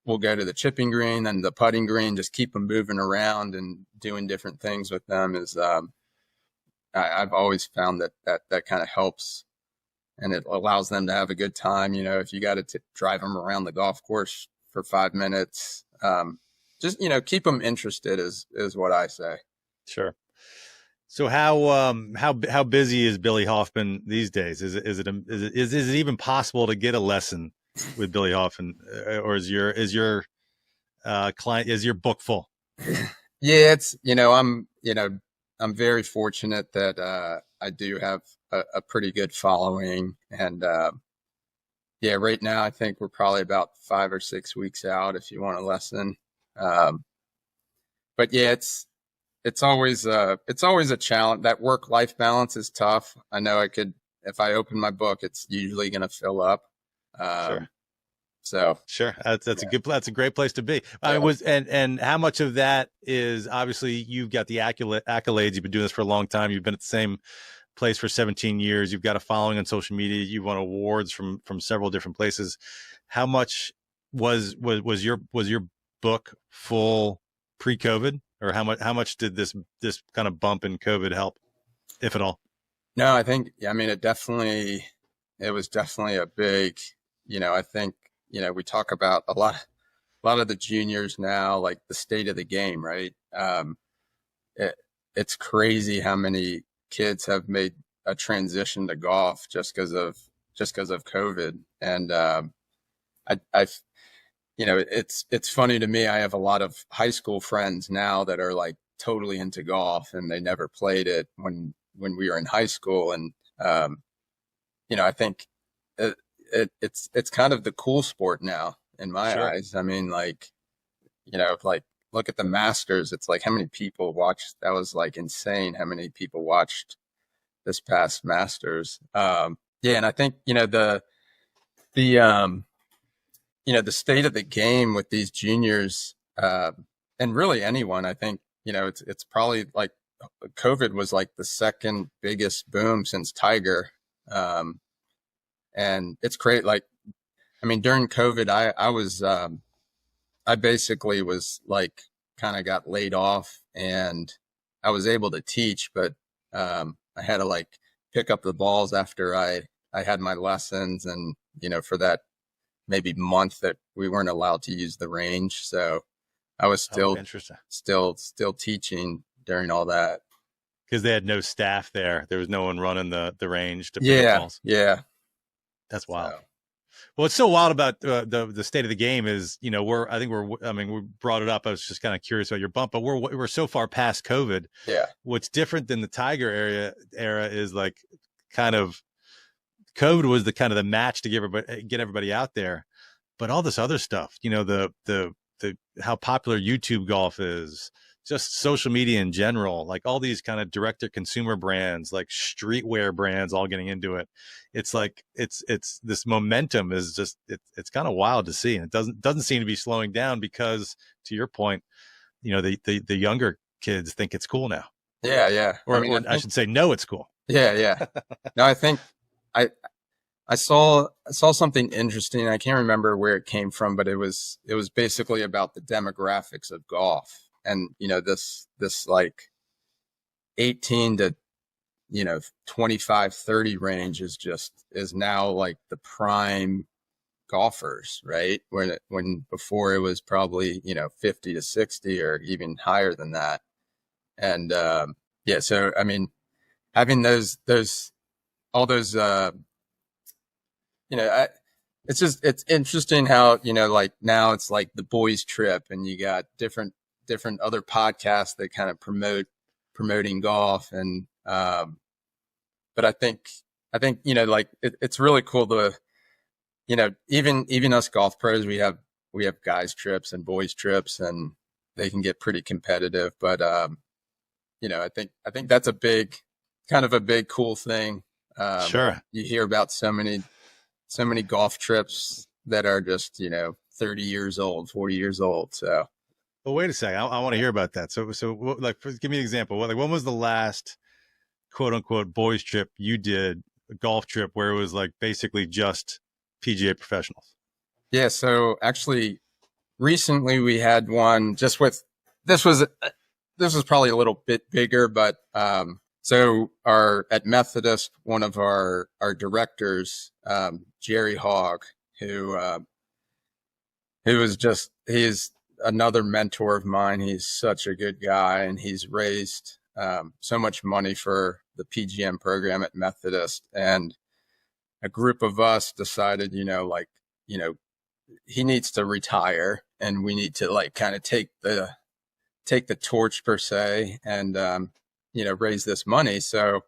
we'll go to the chipping green and the putting green, just keep them moving around and doing different things with them is, I've always found that kind of helps, and it allows them to have a good time. If you got to drive them around the golf course for 5 minutes, just, keep them interested is what I say. Sure. So how busy is Billy Hoffman these days? Is it even possible to get a lesson with Billy Hoffman, or is your book full? Yeah, it's I'm very fortunate that I do have a pretty good following, and right now I think we're probably about 5 or 6 weeks out if you want a lesson. But yeah, it's always a challenge. That work-life balance is tough. I know if I open my book, it's usually going to fill up. Sure. So sure, that's a great place to be. Yeah. And how much of that is, obviously you've got the accolades. You've been doing this for a long time. You've been at the same place for 17 years. You've got a following on social media. You've won awards from several different places. How much was your book full pre-COVID, or how much did this kind of bump in COVID help, if at all? No, I think, it was definitely a big, I think, we talk about a lot of the juniors now, like the state of the game, right? It's crazy how many kids have made a transition to golf just because of COVID. And, it's funny to me. I have a lot of high school friends now that are like totally into golf, and they never played it when we were in high school. And, I think it's kind of the cool sport now in my Sure. eyes. I mean, like look at the Masters. It's like how many people watched. That was like insane how many people watched this past Masters. And I think, the state of the game with these juniors, and really anyone, I think, it's probably like COVID was like the second biggest boom since Tiger. And it's great. Like, I mean, during COVID, I basically was like, kind of got laid off, and I was able to teach, but, I had to like pick up the balls after I had my lessons, and, for that maybe month that we weren't allowed to use the range. So I was still teaching during all that. Because they had no staff there. There was no one running the range to pick up balls. Yeah. That's wild. So. Well, what's so wild about the state of the game is, we brought it up. I was just kind of curious about your bump, but we're so far past COVID. Yeah. What's different than the Tiger era is like kind of COVID was the match to get everybody out there, but all this other stuff, the how popular YouTube golf is, just social media in general, like all these kind of direct to consumer brands, like streetwear brands, all getting into it. It's like, it's this momentum is just, it's kind of wild to see. And it doesn't seem to be slowing down because, to your point, the younger kids think it's cool now. Yeah. Yeah. Or I should say, no, it's cool. Yeah. Yeah. No, I think I saw something interesting. I can't remember where it came from, but it was basically about the demographics of golf. And, this like 18 to, 25, 30 range is now like the prime golfers, right? When before it was probably, 50 to 60 or even higher than that. And, so, I mean, having all those, it's interesting how, like now it's like the boys trip, and you got different other podcasts that kind of promoting golf. And, but I think, you know, like it's really cool to, you know, even us golf pros, we have guys trips and boys trips, and they can get pretty competitive. But, you know, I think that's a big, kind of a big, cool thing. Sure. You hear about so many golf trips that are just, you know, 30 years old, 40 years old. So, well, wait a second. I want to hear about that. So like, give me an example. Like, when was the last quote unquote boys trip you did, a golf trip where it was like basically just PGA professionals? Yeah. So actually recently we had one just with, this was probably a little bit bigger, but, so at Methodist, one of our directors, Jerry Hogg, he's another mentor of mine. He's such a good guy, and he's raised so much money for the PGM program at Methodist. And a group of us decided, you know, like, you know, he needs to retire, and we need to like kind of take the torch per se, and you know, raise this money. So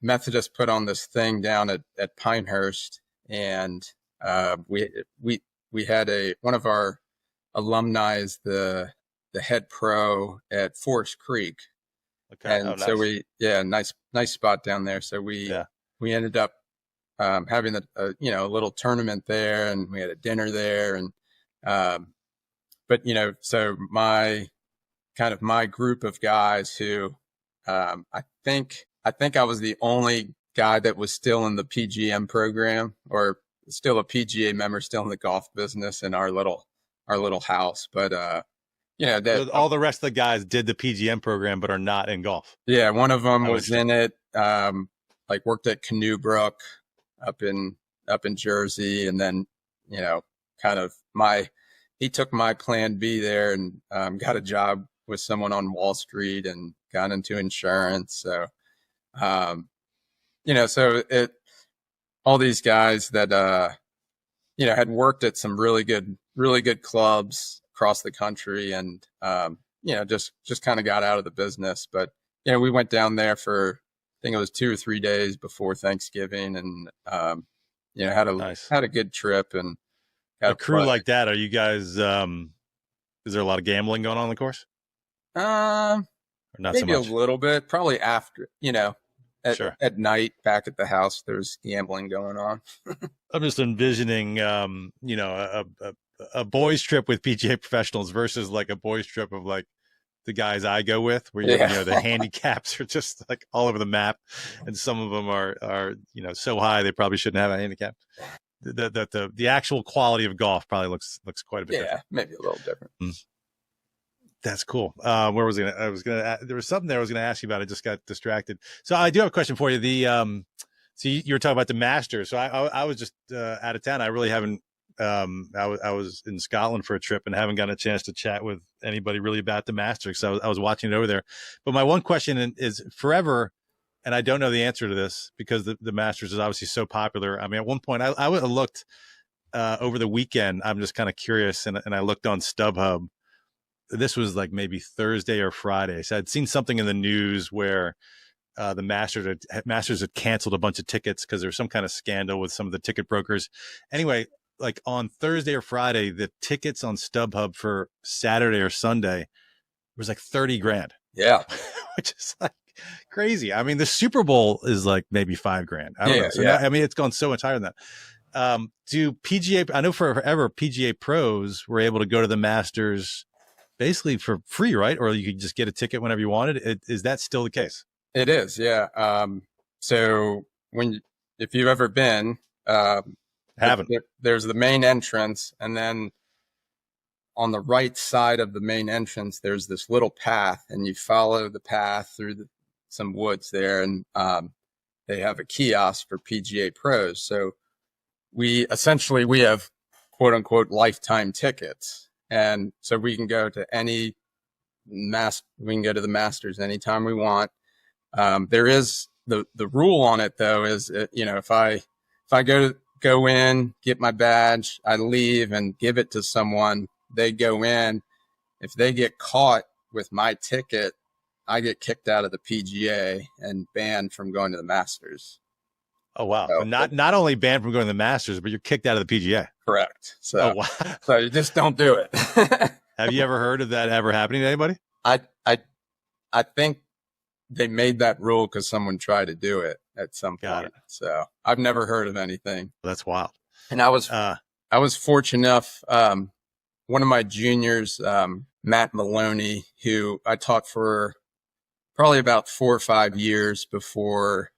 Methodist put on this thing down at Pinehurst, and we had one of our alumni is the head pro at Forest Creek. Okay. And nice. So nice spot down there. So we ended up having you know, a little tournament there, and we had a dinner there, and but you know, so my group of guys who I think I was the only guy that was still in the PGM program, or still a PGA member, still in the golf business in our little house. But you know, that all the rest of the guys did the PGM program but are not in golf. Yeah, one of them was in it, like worked at Canoe Brook up in Jersey, and then, you know, kind of he took my plan B there, and got a job with someone on Wall Street and got into insurance. So, you know, so all these guys that, you know, had worked at some really good clubs across the country, and, you know, just kind of got out of the business. But, you know, we went down there for, I think it was 2 or 3 days before Thanksgiving, and, you know, had a good trip. And a crew like that, are you guys, is there a lot of gambling going on the course? Or not maybe so much? A little bit, probably after, you know, Sure. at night back at the house, there's gambling going on. I'm just envisioning, you know, a boys trip with PGA professionals versus like a boys trip of like the guys I go with, where you know, the handicaps are just like all over the map, and some of them are, you know, so high they probably shouldn't have a handicap. The actual quality of golf probably looks quite a bit different. Maybe a little different. That's cool. Where was there was something there I was going to ask you about. I just got distracted. So I do have a question for you. So you were talking about the Masters. So I was just out of town. I really haven't. I was in Scotland for a trip and haven't gotten a chance to chat with anybody really about the Masters. So I was watching it over there. But my one question is forever, and I don't know the answer to this because the Masters is obviously so popular. I mean, at one point I looked over the weekend. I'm just kind of curious, and I looked on StubHub. This was like maybe Thursday or Friday. So I'd seen something in the news where the Masters had canceled a bunch of tickets because there was some kind of scandal with some of the ticket brokers. Anyway, like on Thursday or Friday, the tickets on StubHub for Saturday or Sunday was like $30,000. Yeah. Which is like crazy. I mean, the Super Bowl is like maybe $5,000. I don't know. So now, I mean, it's gone so much higher than that. Do PGA, I know forever PGA pros were able to go to the Masters basically for free, right? Or you could just get a ticket whenever you wanted. Is that still the case? It is. Yeah. So if you've ever been, Haven't. There's the main entrance, and then on the right side of the main entrance, there's this little path, and you follow the path through some woods there, and they have a kiosk for PGA pros. So we have quote unquote lifetime tickets, and so we can go to the Masters anytime we want. There is the rule on it though is, you know, if I go in, get my badge, I leave and give it to someone, they go in. If they get caught with my ticket, I get kicked out of the PGA and banned from going to the Masters. Oh, wow. So, So not only banned from going to the Masters, but you're kicked out of the PGA. Correct. So, Oh, wow. so you just don't do it. Have you ever heard of that ever happening to anybody? I think they made that rule because someone tried to do it at some Got point. So I've never heard of anything. That's wild. And I was fortunate enough. One of my juniors, Matt Maloney, who I taught for probably about 4 or 5 years before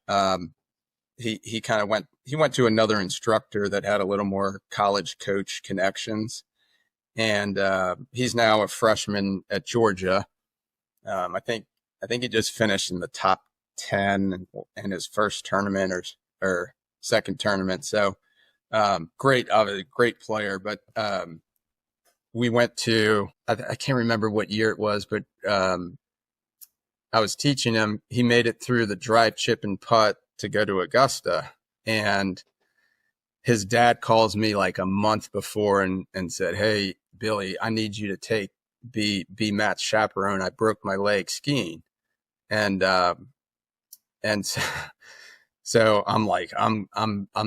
he kind of went to another instructor that had a little more college coach connections. And he's now a freshman at Georgia. I think he just finished in the top 10 in his first tournament or second tournament. So great player. But we went to, I can't remember what year it was, but I was teaching him. He made it through the drive, chip, and putt to go to Augusta. And his dad calls me like a month before and said, "Hey, Billy, I need you to be Matt's chaperone. I broke my leg skiing." And so I'm like, I'm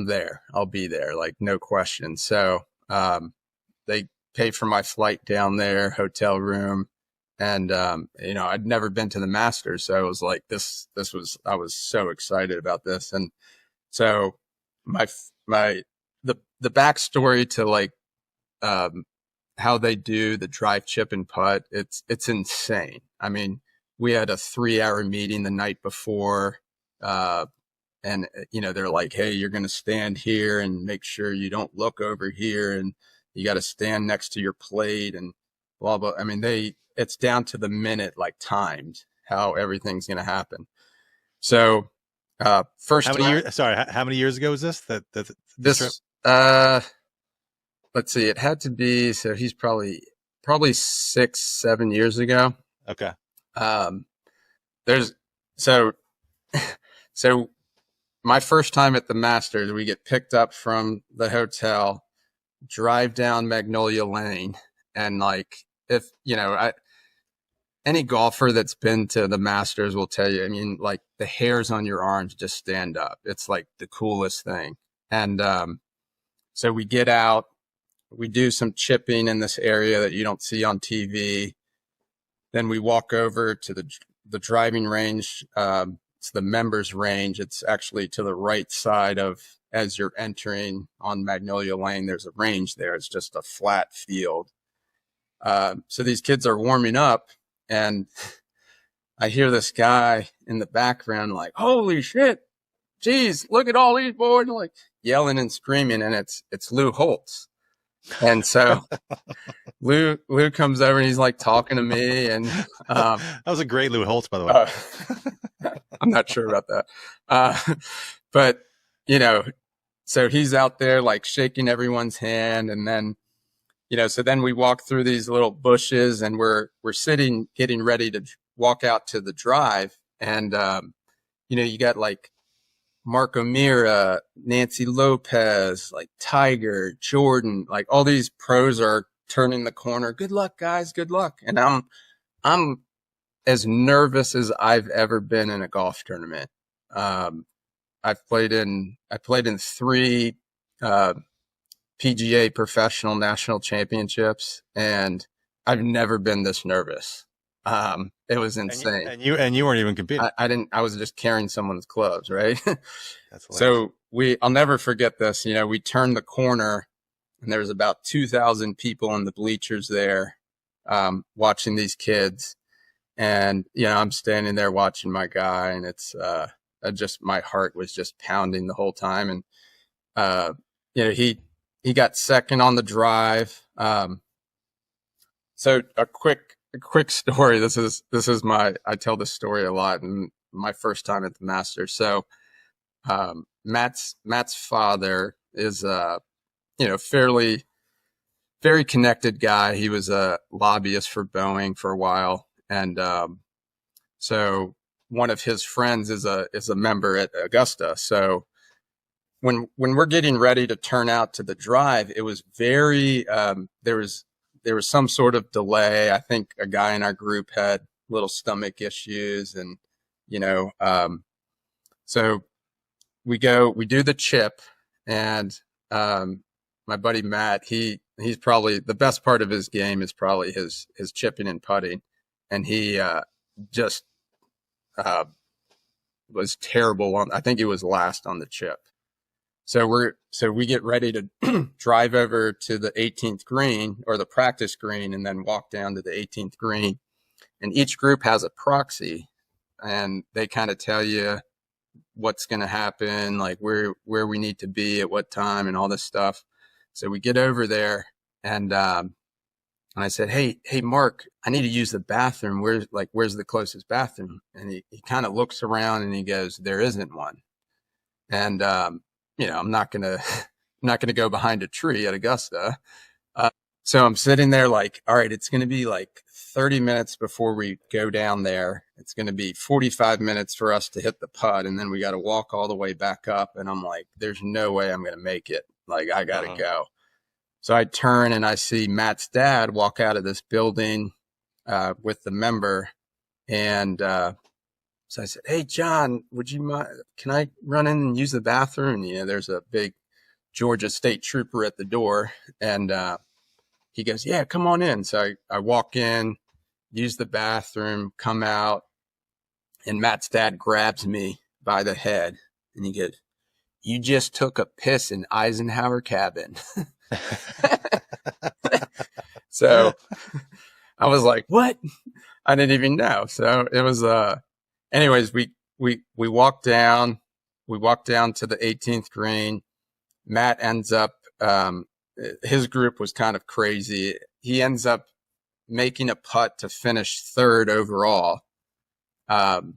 there. I'll be there. Like, no question. So, they paid for my flight down there, hotel room. And, I'd never been to the Masters. So I was like, I was so excited about this. And so the backstory to like, how they do the drive, chip, and putt, it's insane. I mean, we had a 3-hour meeting the night before, and they're like, "Hey, you're going to stand here and make sure you don't look over here, and you got to stand next to your plate," and blah blah. I mean, it's down to the minute, like timed, how everything's going to happen. So, first, how many years ago was this? This trip? Let's see, it had to be, so he's probably 6-7 years ago. Okay. So my first time at the Masters, we get picked up from the hotel, drive down Magnolia Lane. And like, if, any golfer that's been to the Masters will tell you, I mean, like the hairs on your arms just stand up. It's like the coolest thing. And, so we get out, we do some chipping in this area that you don't see on TV. Then we walk over to the driving range. It's the members range. It's actually to the right side as you're entering on Magnolia Lane. There's a range there. It's just a flat field. So these kids are warming up, and I hear this guy in the background like, "Holy shit, geez, look at all these boys," like yelling and screaming, and it's Lou Holtz. And so Lou comes over and he's like talking to me, and that was a great Lou Holtz, by the way. I'm not sure about that. But so he's out there like shaking everyone's hand, and then so then we walk through these little bushes, and we're sitting getting ready to walk out to the drive, and you got like Mark O'Meara, Nancy Lopez, like Tiger, Jordan, like all these pros are turning the corner. "Good luck, guys. Good luck." And I'm as nervous as I've ever been in a golf tournament. I played in 3 PGA Professional National Championships, and I've never been this nervous. It was insane. And you weren't even competing. I was just carrying someone's clubs, right? That's hilarious. So I'll never forget this. We turned the corner, and there was about 2,000 people in the bleachers there, watching these kids. And, I'm standing there watching my guy, and it's, my heart was just pounding the whole time. And, he got second on the drive. So a quick story. This is I tell this story a lot, and my first time at the Masters. So, Matt's father is fairly, very connected guy. He was a lobbyist for Boeing for a while. And, so one of his friends is a member at Augusta. So when we're getting ready to turn out to the drive, it was very, there was some sort of delay. I think a guy in our group had little stomach issues, and so we do the chip, and my buddy Matt, he's probably the best part of his game is probably his chipping and putting, and he just was terrible on. I think he was last on the chip. So we get ready to drive over to the 18th green, or the practice green, and then walk down to the 18th green. And each group has a proxy, and they kind of tell you what's going to happen, like where we need to be at what time and all this stuff. So we get over there, and I said, hey, Mark, I need to use the bathroom. Where's the closest bathroom? And he kind of looks around and he goes, there isn't one. And, I'm not going to go behind a tree at Augusta. So I'm sitting there like, all right, it's going to be like 30 minutes before we go down there. It's going to be 45 minutes for us to hit the putt. And then we got to walk all the way back up. And I'm like, there's no way I'm going to make it. Like, I got to go. So I turn and I see Matt's dad walk out of this building with the member. And so I said, hey, John, would you mind? Can I run in and use the bathroom? And, there's a big Georgia State trooper at the door. And he goes, yeah, come on in. So I walk in, use the bathroom, come out. And Matt's dad grabs me by the head. And he goes, you just took a piss in Eisenhower cabin. So I was like, what? I didn't even know. So it was, anyways, we walked down to the 18th green. Matt ends up, his group was kind of crazy. He ends up making a putt to finish third overall. And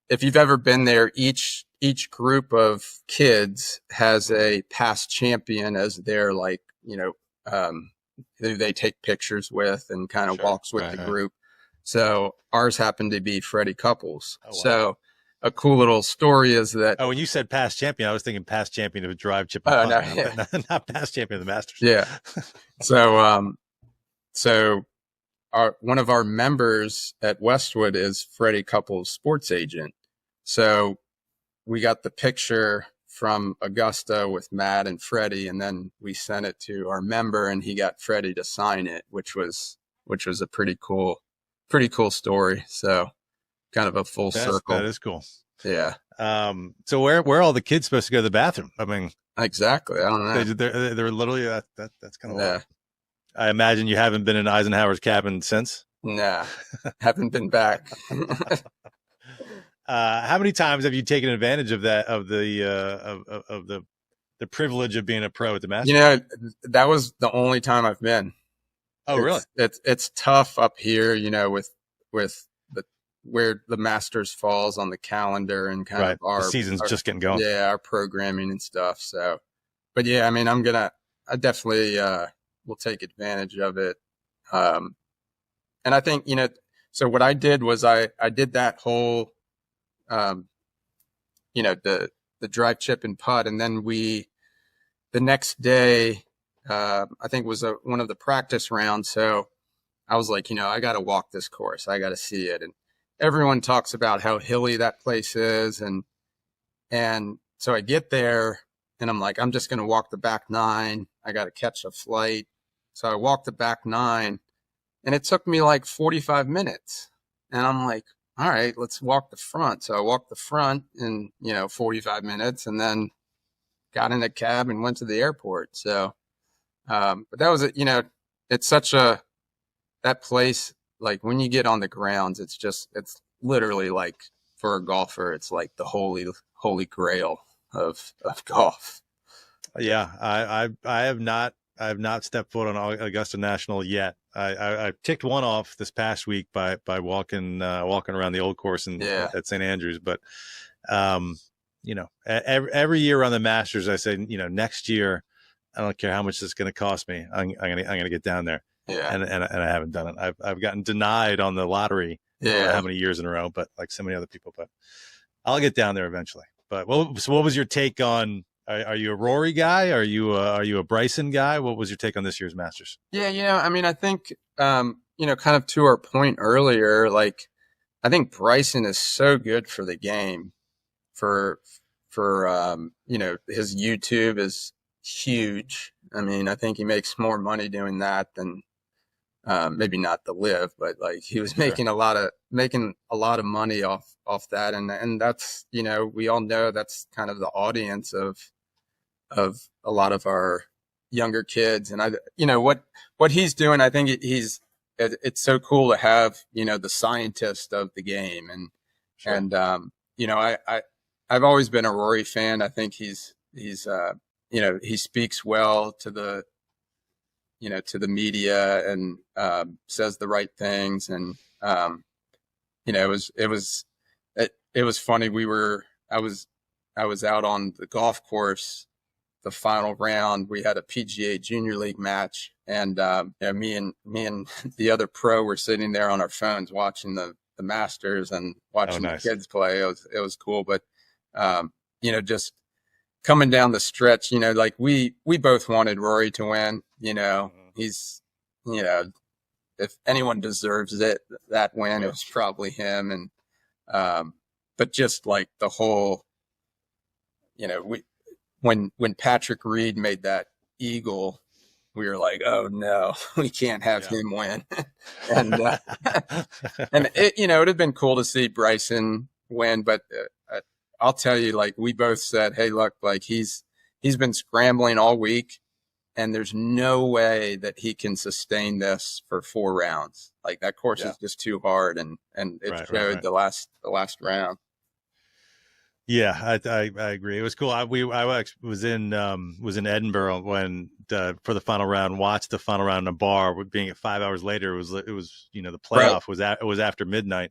if you've ever been there, each group of kids has a past champion as their, who they take pictures with and kind of walks with the group. So ours happened to be Freddie Couples. Oh, wow. So a cool little story is that. Oh, when you said past champion, I was thinking past champion of a drive chip. Oh, no, not past champion of the Masters. Yeah. So one of our members at Westwood is Freddie Couples' sports agent. So we got the picture from Augusta with Matt and Freddie, and then we sent it to our member, and he got Freddie to sign it, which was a pretty cool story. So kind of a full circle. That is cool. Yeah. So where are all the kids supposed to go to the bathroom? I mean, exactly. I don't know. They're literally that's kind of wild. I imagine you haven't been in Eisenhower's cabin since. Nah, haven't been back. How many times have you taken advantage of that, of the privilege of being a pro at the Masters? That was the only time I've been. Oh, really? It's tough up here, with where the Masters falls on the calendar and kind of the season's just getting going. Yeah, our programming and stuff. So, but yeah, I mean, I definitely will take advantage of it. And I think, so what I did was I did that whole, the drive, chip, and putt. And then the next day, I think was one of the practice rounds. So I was like, I got to walk this course. I got to see it. And everyone talks about how hilly that place is. And so I get there and I'm like, I'm just going to walk the back 9. I got to catch a flight. So I walked the back 9 and it took me like 45 minutes. And I'm like, all right, let's walk the front. So I walked the front in, 45 minutes and then got in a cab and went to the airport. So, but that was it. It's that place, like when you get on the grounds, it's literally like for a golfer, it's like the holy grail of golf. Yeah. I have not stepped foot on Augusta National yet. I ticked one off this past week by walking around the old course at St. Andrews. But, every year on the Masters, I say, next year, I don't care how much it's going to cost me. I'm going to get down there. Yeah. And I haven't done it. I've gotten denied on the lottery. I don't know how many years in a row, but like so many other people, but I'll get down there eventually. But so what was your take on, are you a Rory guy? Are you a Bryson guy? What was your take on this year's Masters? Yeah. I mean, I think, kind of to our point earlier, like I think Bryson is so good for the game. For his YouTube is huge. I mean, I think he makes more money doing that than maybe not the live, but like he was making a lot of money off that, and that's we all know that's kind of the audience of a lot of our younger kids, and what he's doing, I think it's so cool to have the scientist of the game, and I've always been a Rory fan. I think he's he speaks well to the media and says the right things. And it was funny. I was out on the golf course, the final round. We had a PGA Junior League match, and me and the other pro were sitting there on our phones watching the Masters and watching the kids play. It was cool, but just coming down the stretch, like we both wanted Rory to win. He's, if anyone deserves that win, it was probably him. And, but just like the whole, when Patrick Reed made that eagle, we were like, oh no, we can't have him win. And, and it would have been cool to see Bryson win, but, I'll tell you, like we both said, hey, look, like he's been scrambling all week, and there's no way that he can sustain this for 4 rounds. Like that course is just too hard, and it showed the last round. Yeah, I agree. It was cool. I was in Edinburgh when for the final round. Watched the final round in a bar. Being at 5 hours later, it was the playoff was after midnight.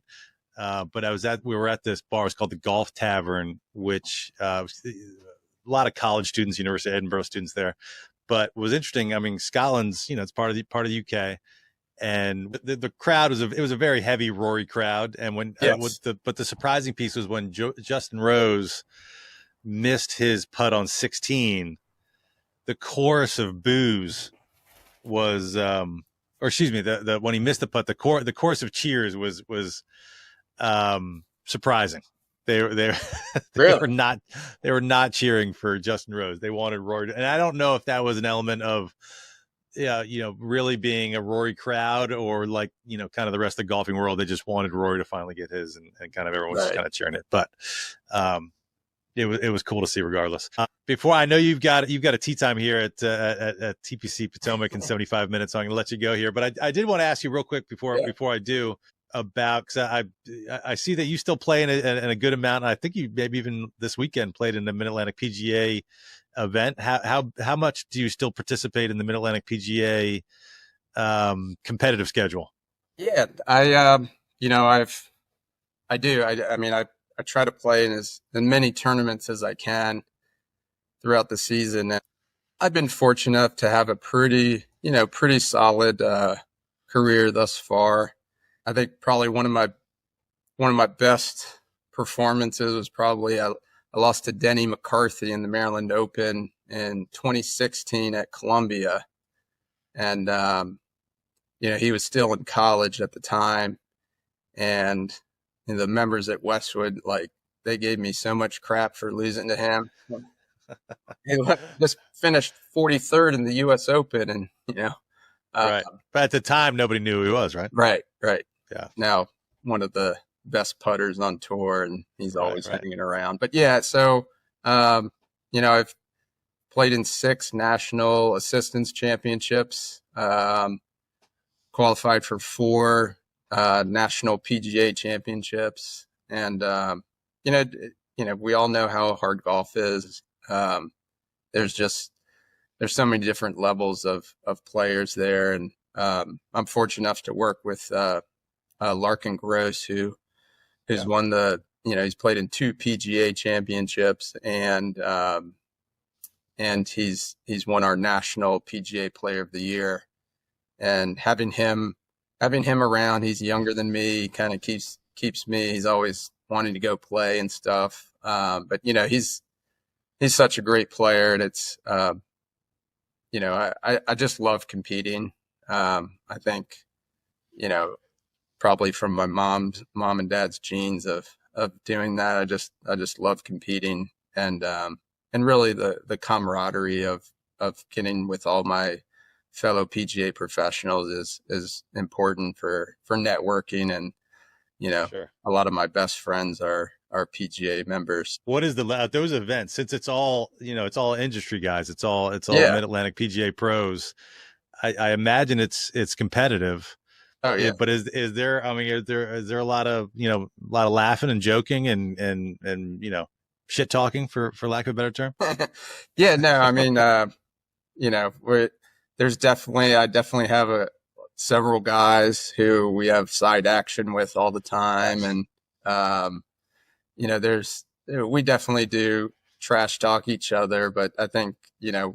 But we were at this bar. It's called the Golf Tavern, which a lot of college students, University of Edinburgh students there. But it was interesting. I mean, Scotland's, it's part of the UK, and the crowd was a very heavy Rory crowd. And when but the surprising piece was when Justin Rose missed his putt on 16, the chorus of boos was, or excuse me, when he missed the putt, the chorus of cheers was surprising. They were not cheering for Justin Rose. They wanted Rory, and I don't know if that was an element of really being a Rory crowd, or like kind of the rest of the golfing world. They just wanted Rory to finally get his, and kind of everyone was just kind of cheering it. But it was cool to see regardless. Before, I know you've got a tee time here at TPC Potomac in 75 minutes, so I'm going to let you go here. But I did want to ask you real quick before I do, about, because I see that you still play in a good amount. I think you maybe even this weekend played in the Mid-Atlantic PGA event. How much do you still participate in the Mid-Atlantic PGA competitive schedule? Yeah, I do. I mean, I try to play in as many tournaments as I can throughout the season. And I've been fortunate enough to have a pretty solid career thus far. I think probably one of my best performances was probably I lost to Denny McCarthy in the Maryland Open in 2016 at Columbia, and he was still in college at the time, and the members at Westwood, like, they gave me so much crap for losing to him. He just finished 43rd in the U.S. Open, and right. But at the time, nobody knew who he was, right? Right. Yeah. Now, one of the best putters on tour, and he's always hanging around. But yeah, so I've played in 6 national assistance championships, qualified for 4 national PGA championships, and we all know how hard golf is. There's so many different levels of players there, and I'm fortunate enough to work with Larkin Gross, who's won he's played in 2 PGA championships, and he's won our national PGA Player of the Year. And having him around, he's younger than me, kind of keeps me. He's always wanting to go play and stuff. But he's such a great player, and it's I just love competing. I think you know, probably from my mom and dad's genes of doing that. I just love competing, and really the camaraderie of getting with all my fellow PGA professionals is important for networking. And, you know, Sure. a lot of my best friends are PGA members. What is those events? Since it's all, you know, it's all industry guys, it's all Yeah. Mid-Atlantic PGA pros. I imagine it's competitive. Oh yeah. But is there, I mean, is there a lot of, you know, a lot of laughing and joking and, you know, shit talking for lack of a better term? Yeah, no, I mean, you know, I definitely have several guys who we have side action with all the time. And, you know, we definitely do trash talk each other, but I think, you know,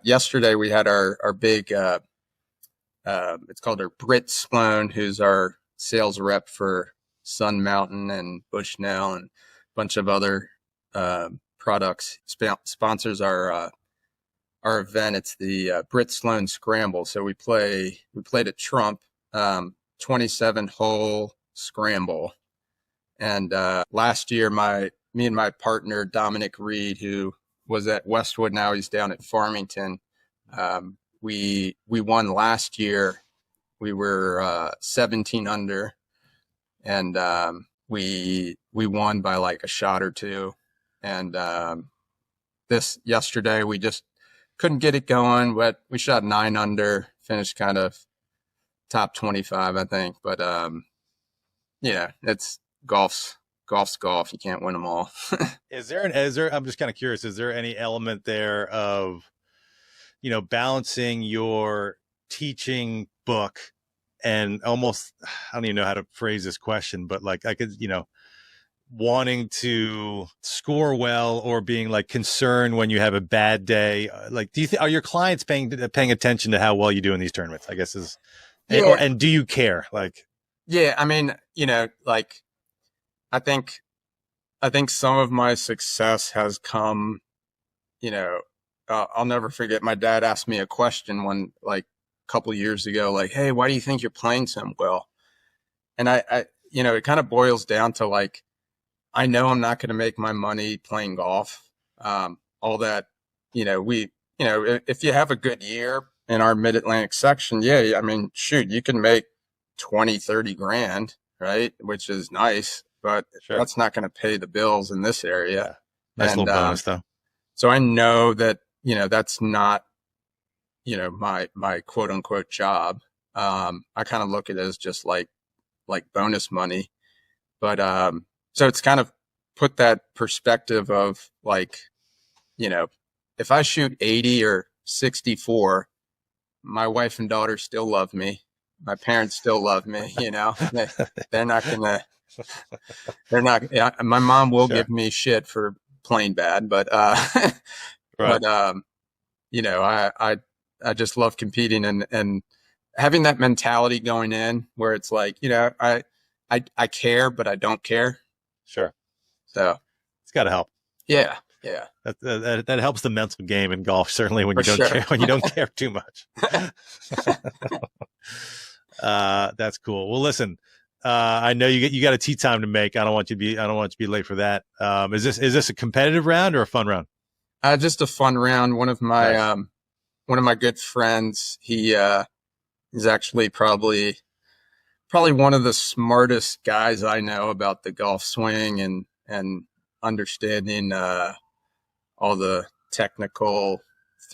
yesterday we had our big, it's called our Britt Sloan, who's our sales rep for Sun Mountain and Bushnell and a bunch of other products. Sponsors our event. It's the Britt Sloan Scramble. So we played at Trump, 27 hole scramble. And last year, me and my partner Dominic Reed, who was at Westwood, now he's down at Farmington. We won last year. We were 17 under, and we won by like a shot or two. And yesterday we just couldn't get it going, but we shot 9 under, finished kind of top 25, I think. But yeah, it's golf's golf. You can't win them all. Is there, I'm just kind of curious, is there any element there of, you know, balancing your teaching book and almost, I don't even know how to phrase this question, but like I could, you know, wanting to score well or being like concerned when you have a bad day? Like, are your clients paying attention to how well you do in these tournaments, I guess Yeah. and do you care? Like, yeah, I mean, you know, like, I think some of my success has come, you know, I'll never forget. My dad asked me a question one, like, a couple of years ago, like, "Hey, why do you think you're playing so well?" And I you know, it kind of boils down to like, I know I'm not going to make my money playing golf. All that, you know, if you have a good year in our Mid-Atlantic section, yeah, I mean, shoot, you can make 20, 30 grand, right? Which is nice, but Sure. That's not going to pay the bills in this area. Nice little bonus though. So I know that, you know, that's not, you know, my quote unquote job. I kind of look at it as just like bonus money, but, so it's kind of put that perspective of like, you know, if I shoot 80 or 64, my wife and daughter still love me. My parents still love me, you know. They're not yeah, my mom will Sure. give me shit for playing bad, but Right. but you know, I just love competing and having that mentality going in where it's like, you know, I care, but I don't care. Sure. So It's got to help. yeah. That helps the mental game in golf, certainly when For you don't sure. care, when you don't care too much. That's cool. Well, listen, I know you got a tee time to make. I don't want you to be late for that. Is this a competitive round or a fun round? Just a fun round. One of my Nice. good friends, he is actually probably one of the smartest guys I know about the golf swing and understanding all the technical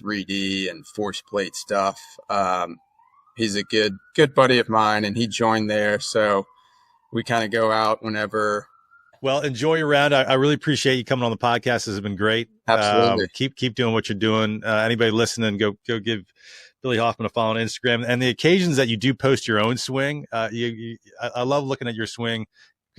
3D and force plate stuff. He's a good buddy of mine, and he joined there, so we kind of go out whenever. Well, enjoy your round. I really appreciate you coming on the podcast. This has been great. Absolutely. Keep doing what you're doing. Anybody listening, go give Billy Hoffman a follow on Instagram. And the occasions that you do post your own swing, I love looking at your swing.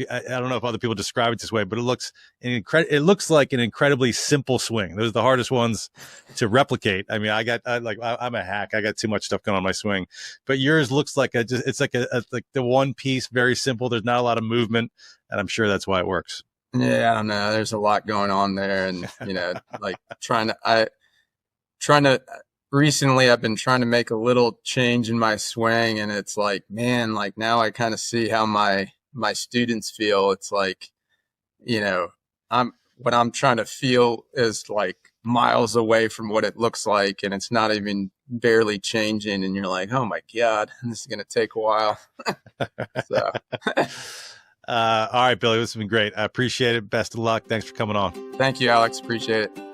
I don't know if other people describe it this way, but it looks like an incredibly simple swing. Those are the hardest ones to replicate. I mean, I'm a hack. I got too much stuff going on my swing, but yours looks like it's like like the one piece, very simple. There's not a lot of movement, and I'm sure that's why it works. Yeah, I don't know. There's a lot going on there, and you know, like trying to recently I've been trying to make a little change in my swing, and it's like, man, like now I kind of see how my students feel. It's like, you know, what I'm trying to feel is like miles away from what it looks like, and it's not even barely changing, and you're like, oh my God, this is going to take a while. So all right, Billy, this has been great. I appreciate it. Best of luck. Thanks for coming on. thank you, Alex. Appreciate it.